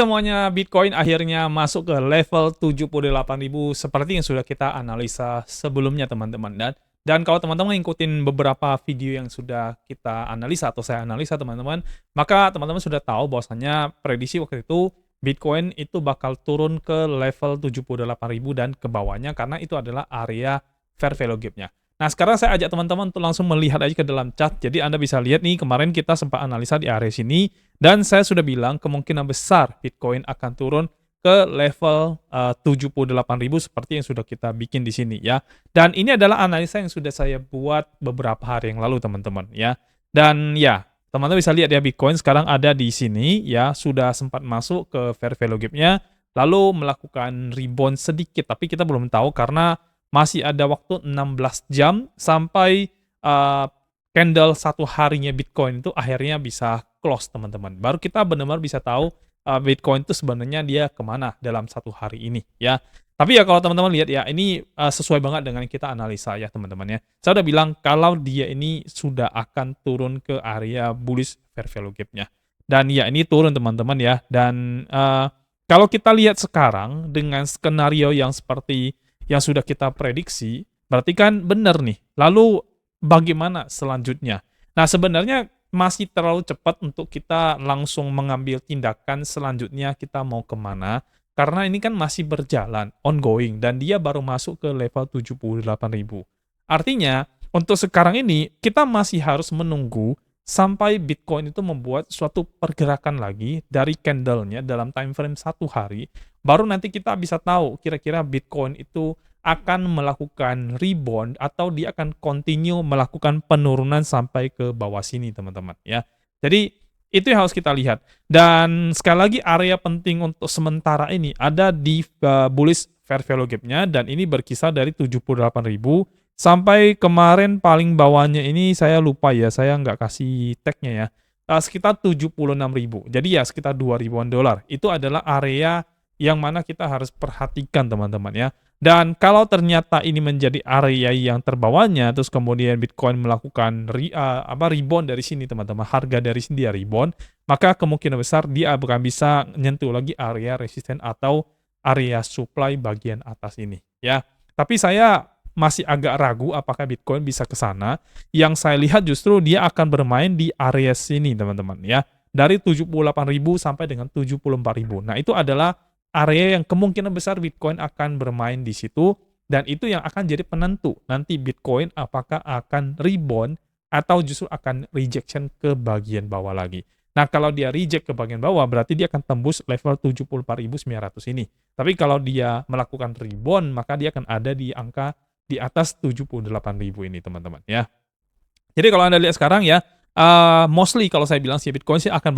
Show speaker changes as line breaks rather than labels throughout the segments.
Semuanya Bitcoin akhirnya masuk ke level 78.000 seperti yang sudah kita analisa sebelumnya teman-teman. Dan kalau teman-teman ngikutin beberapa video yang sudah kita analisa atau saya analisa teman-teman, maka teman-teman sudah tahu bahwasannya prediksi waktu itu Bitcoin itu bakal turun ke level 78.000 dan ke bawahnya karena itu adalah area fair value gap-nya. Nah, sekarang saya ajak teman-teman untuk langsung melihat aja ke dalam chart. Jadi Anda bisa lihat nih, kemarin kita sempat analisa di area sini, dan saya sudah bilang kemungkinan besar Bitcoin akan turun ke level 78.000 seperti yang sudah kita bikin di sini ya. Dan ini adalah analisa yang sudah saya buat beberapa hari yang lalu teman-teman ya. Dan ya, teman-teman bisa lihat ya Bitcoin sekarang ada di sini ya, sudah sempat masuk ke fair value gap-nya, lalu melakukan rebound sedikit, tapi kita belum tahu karena masih ada waktu 16 jam sampai candle satu harinya Bitcoin itu akhirnya bisa close teman-teman. Baru kita benar-benar bisa tahu Bitcoin itu sebenarnya dia kemana dalam satu hari ini ya. Tapi ya kalau teman-teman lihat ya ini sesuai banget dengan kita analisa ya teman-teman ya. Saya udah bilang kalau dia ini sudah akan turun ke area bullish fair value gap-nya. Dan ya ini turun teman-teman ya. Dan kalau kita lihat sekarang dengan skenario yang seperti yang sudah kita prediksi, berarti kan benar nih. Lalu bagaimana selanjutnya? Nah, sebenarnya masih terlalu cepat untuk kita langsung mengambil tindakan selanjutnya kita mau kemana, karena ini kan masih berjalan, ongoing, dan dia baru masuk ke level 78.000. Artinya, untuk sekarang ini, kita masih harus menunggu sampai Bitcoin itu membuat suatu pergerakan lagi dari candle-nya dalam time frame satu hari, baru nanti kita bisa tahu kira-kira Bitcoin itu akan melakukan rebound atau dia akan continue melakukan penurunan sampai ke bawah sini teman-teman ya. Jadi itu yang harus kita lihat. Dan sekali lagi area penting untuk sementara ini ada di bullish fair value gap-nya dan ini berkisar dari 78.000 sampai kemarin paling bawahnya ini saya lupa ya, saya nggak kasih tag-nya ya. Sekitar 76.000. Jadi ya sekitar 2 ribuan dolar. Itu adalah area yang mana kita harus perhatikan teman-teman ya. Dan kalau ternyata ini menjadi area yang terbawahnya, terus kemudian Bitcoin melakukan rebound dari sini teman-teman, harga dari sini dia rebound, maka kemungkinan besar dia akan bisa menyentuh lagi area resisten atau area supply bagian atas ini ya. Tapi saya masih agak ragu apakah Bitcoin bisa ke sana. Yang saya lihat justru dia akan bermain di area sini teman-teman ya. Dari 78.000 sampai dengan 74.000. Nah, itu adalah area yang kemungkinan besar Bitcoin akan bermain di situ, dan itu yang akan jadi penentu nanti Bitcoin apakah akan rebound atau justru akan rejection ke bagian bawah lagi. Nah, kalau dia reject ke bagian bawah, berarti dia akan tembus level 74.900 ini. Tapi kalau dia melakukan rebound, maka dia akan ada di angka di atas 78.000 ini, teman-teman ya. Jadi kalau Anda lihat sekarang ya, mostly kalau saya bilang si Bitcoin sih akan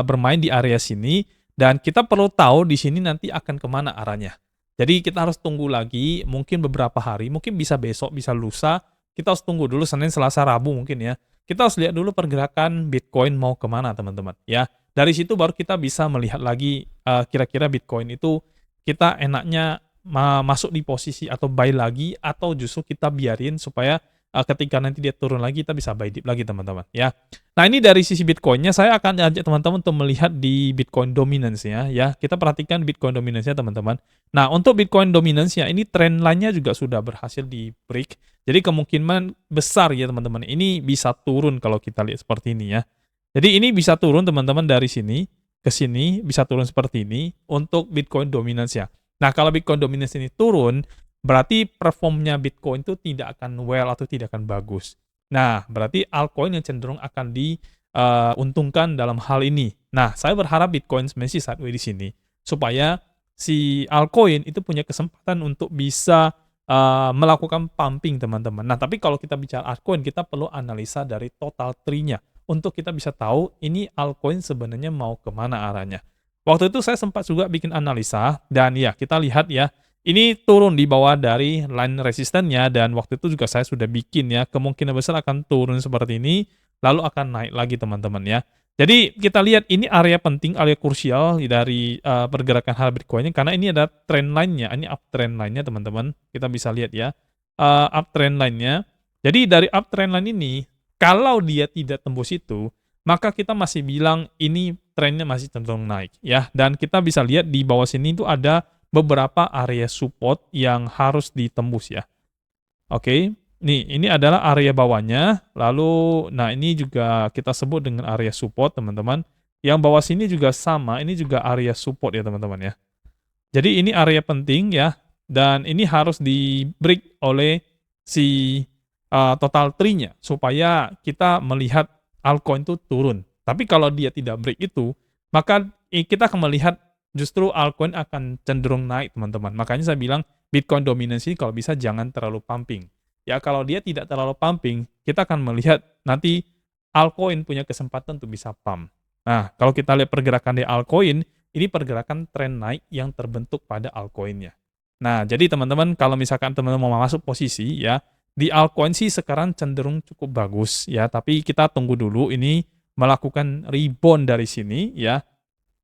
bermain di area sini, dan kita perlu tahu di sini nanti akan kemana arahnya. Jadi kita harus tunggu lagi, mungkin beberapa hari, mungkin bisa besok, bisa lusa. Kita harus tunggu dulu Senin, Selasa, Rabu mungkin ya. Kita harus lihat dulu pergerakan Bitcoin mau kemana teman-teman ya. Dari situ baru kita bisa melihat lagi kira-kira Bitcoin itu kita enaknya masuk di posisi atau buy lagi, atau justru kita biarin supaya ketika nanti dia turun lagi kita bisa buy dip lagi teman-teman ya. Nah, ini dari sisi Bitcoin-nya saya akan ajak teman-teman untuk melihat di Bitcoin dominance-nya ya. Kita perhatikan Bitcoin dominance-nya teman-teman. Nah, untuk Bitcoin dominance-nya ini trend line-nya juga sudah berhasil di break. Jadi kemungkinan besar ya teman-teman ini bisa turun kalau kita lihat seperti ini ya. Jadi ini bisa turun teman-teman dari sini ke sini, bisa turun seperti ini untuk Bitcoin dominance-nya. Nah, kalau Bitcoin dominance ini turun, berarti performnya Bitcoin itu tidak akan well atau tidak akan bagus. Nah, berarti altcoin yang cenderung akan diuntungkan dalam hal ini. Nah, saya berharap Bitcoin sebenarnya sih sideways di sini, supaya si altcoin itu punya kesempatan untuk bisa melakukan pumping teman-teman. Nah, tapi kalau kita bicara altcoin, kita perlu analisa dari total tree-nya, untuk kita bisa tahu ini altcoin sebenarnya mau kemana arahnya. Waktu itu saya sempat juga bikin analisa, dan ya kita lihat ya, ini turun di bawah dari line resistennya, dan waktu itu juga saya sudah bikin ya, kemungkinan besar akan turun seperti ini, lalu akan naik lagi teman-teman ya. Jadi kita lihat ini area penting, area krusial dari pergerakan harga Bitcoin-nya, karena ini ada trend line-nya, ini uptrend line-nya teman-teman, kita bisa lihat ya, uptrend line-nya. Jadi dari uptrend line ini, kalau dia tidak tembus itu, maka kita masih bilang ini trennya masih cenderung naik ya. Dan kita bisa lihat di bawah sini itu ada beberapa area support yang harus ditembus ya. Oke, nih ini adalah area bawahnya. Lalu, nah ini juga kita sebut dengan area support teman-teman. Yang bawah sini juga sama, ini juga area support ya teman-teman ya. Jadi ini area penting ya, dan ini harus di-break oleh si total tree-nya supaya kita melihat altcoin itu turun. Tapi kalau dia tidak break itu, maka kita akan melihat justru altcoin akan cenderung naik teman-teman. Makanya saya bilang Bitcoin dominance ini kalau bisa jangan terlalu pumping. Ya kalau dia tidak terlalu pumping, kita akan melihat nanti altcoin punya kesempatan untuk bisa pump. Nah, kalau kita lihat pergerakan di altcoin, ini pergerakan tren naik yang terbentuk pada altcoin-nya. Nah, jadi teman-teman kalau misalkan teman-teman mau masuk posisi ya, di altcoin sih sekarang cenderung cukup bagus ya, tapi kita tunggu dulu ini melakukan rebound dari sini ya.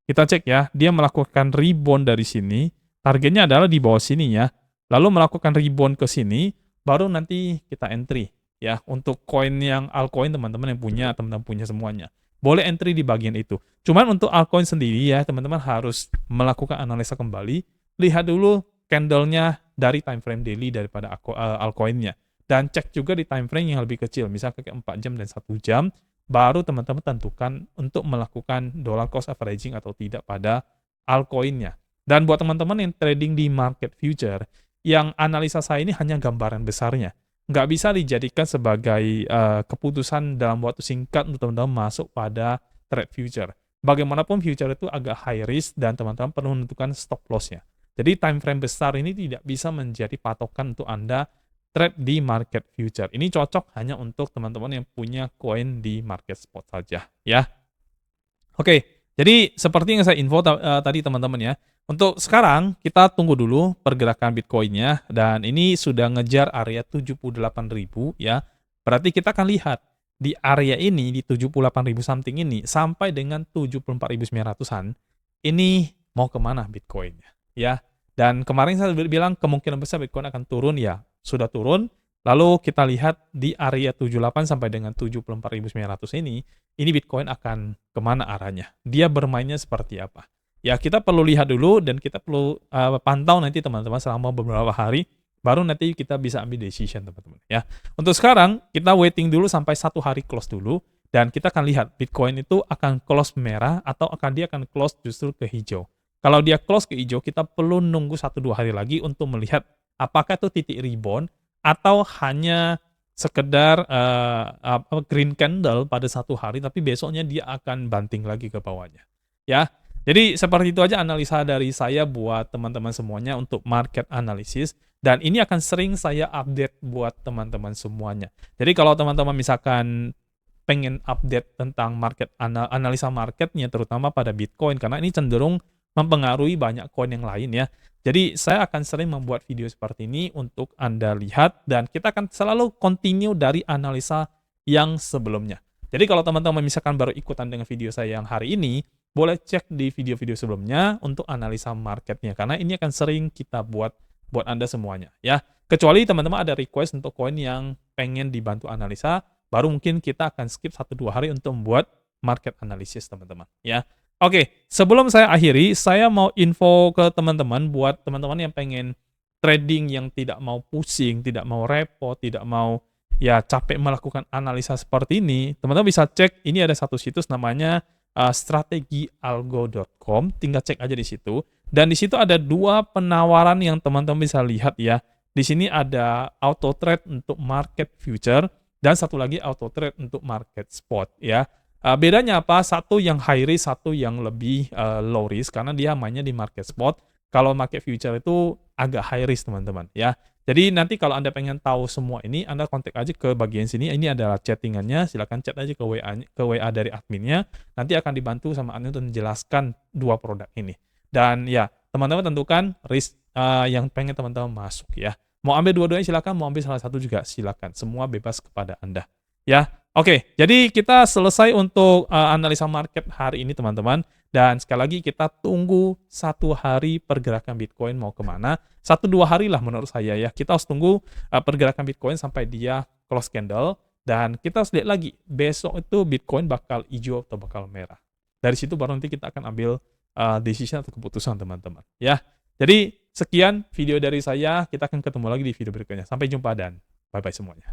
Kita cek ya, dia melakukan rebound dari sini, targetnya adalah di bawah sini ya. Lalu melakukan rebound ke sini, baru nanti kita entry ya. Untuk koin yang altcoin teman-teman yang punya, teman-teman punya semuanya. Boleh entry di bagian itu. Cuman untuk altcoin sendiri ya, teman-teman harus melakukan analisa kembali. Lihat dulu candle-nya dari time frame daily daripada altcoin-nya. Dan cek juga di time frame yang lebih kecil, misalnya kayak 4 jam dan 1 jam, baru teman-teman tentukan untuk melakukan dollar cost averaging atau tidak pada altcoin-nya. Dan buat teman-teman yang trading di market future, yang analisa saya ini hanya gambaran besarnya. Nggak bisa dijadikan sebagai keputusan dalam waktu singkat untuk teman-teman masuk pada trade future. Bagaimanapun future itu agak high risk dan teman-teman perlu menentukan stop loss-nya. Jadi time frame besar ini tidak bisa menjadi patokan untuk Anda trade di market future. Ini cocok hanya untuk teman-teman yang punya koin di market spot saja ya. Oke, jadi seperti yang saya info tadi teman-teman ya. Untuk sekarang, kita tunggu dulu pergerakan Bitcoin-nya, dan ini sudah ngejar area 78.000 ya. Berarti kita akan lihat di area ini, di 78.000 something ini, sampai dengan 74.900-an, ini mau kemana Bitcoin-nya ya. Dan kemarin saya bilang kemungkinan besar Bitcoin akan turun ya, sudah turun. Lalu kita lihat di area 78 sampai dengan 74.900 ini Bitcoin akan kemana arahnya. Dia bermainnya seperti apa. Ya kita perlu lihat dulu dan kita perlu pantau nanti teman-teman selama beberapa hari, baru nanti kita bisa ambil decision teman-teman ya. Untuk sekarang kita waiting dulu sampai 1 hari close dulu, dan kita akan lihat Bitcoin itu akan close merah atau dia akan close justru ke hijau. Kalau dia close ke hijau, kita perlu nunggu 1-2 hari lagi untuk melihat apakah itu titik rebound atau hanya sekedar green candle pada 1 hari, tapi besoknya dia akan banting lagi ke bawahnya ya. Jadi seperti itu aja analisa dari saya buat teman-teman semuanya untuk market analysis, dan ini akan sering saya update buat teman-teman semuanya. Jadi kalau teman-teman misalkan pengen update tentang market analisa marketnya terutama pada Bitcoin, karena ini cenderung mempengaruhi banyak koin yang lain ya. Jadi saya akan sering membuat video seperti ini untuk Anda lihat, dan kita akan selalu continue dari analisa yang sebelumnya. Jadi kalau teman-teman misalkan baru ikutan dengan video saya yang hari ini, boleh cek di video-video sebelumnya untuk analisa marketnya, karena ini akan sering kita buat Anda semuanya ya. Kecuali teman-teman ada request untuk koin yang pengen dibantu analisa, baru mungkin kita akan skip 1-2 hari untuk membuat market analysis teman-teman ya. Oke, sebelum saya akhiri, saya mau info ke teman-teman buat teman-teman yang pengen trading yang tidak mau pusing, tidak mau repot, tidak mau ya capek melakukan analisa seperti ini. Teman-teman bisa cek, ini ada satu situs namanya strategialgo.com, tinggal cek aja di situ. Dan di situ ada 2 penawaran yang teman-teman bisa lihat ya. Di sini ada auto trade untuk market future dan satu lagi auto trade untuk market spot ya. Bedanya apa? Satu yang high risk, satu yang lebih low risk karena dia mainnya di market spot. Kalau market future itu agak high risk teman-teman ya. Jadi nanti kalau Anda pengen tahu semua ini, Anda kontak aja ke bagian sini. Ini adalah chattingannya, silakan chat aja ke WA dari adminnya. Nanti akan dibantu sama admin untuk menjelaskan 2 produk ini. Dan ya, teman-teman tentukan risk yang pengen teman-teman masuk ya. Mau ambil dua-duanya silakan, mau ambil salah satu juga silakan. Semua bebas kepada Anda. Ya, oke. Jadi kita selesai untuk analisa market hari ini teman-teman. Dan sekali lagi kita tunggu 1 hari pergerakan Bitcoin mau kemana. 1-2 hari lah menurut saya ya. Kita harus tunggu pergerakan Bitcoin sampai dia close candle. Dan kita harus lihat lagi, besok itu Bitcoin bakal hijau atau bakal merah. Dari situ baru nanti kita akan ambil decision atau keputusan teman-teman. Ya, jadi sekian video dari saya. Kita akan ketemu lagi di video berikutnya. Sampai jumpa dan bye-bye semuanya.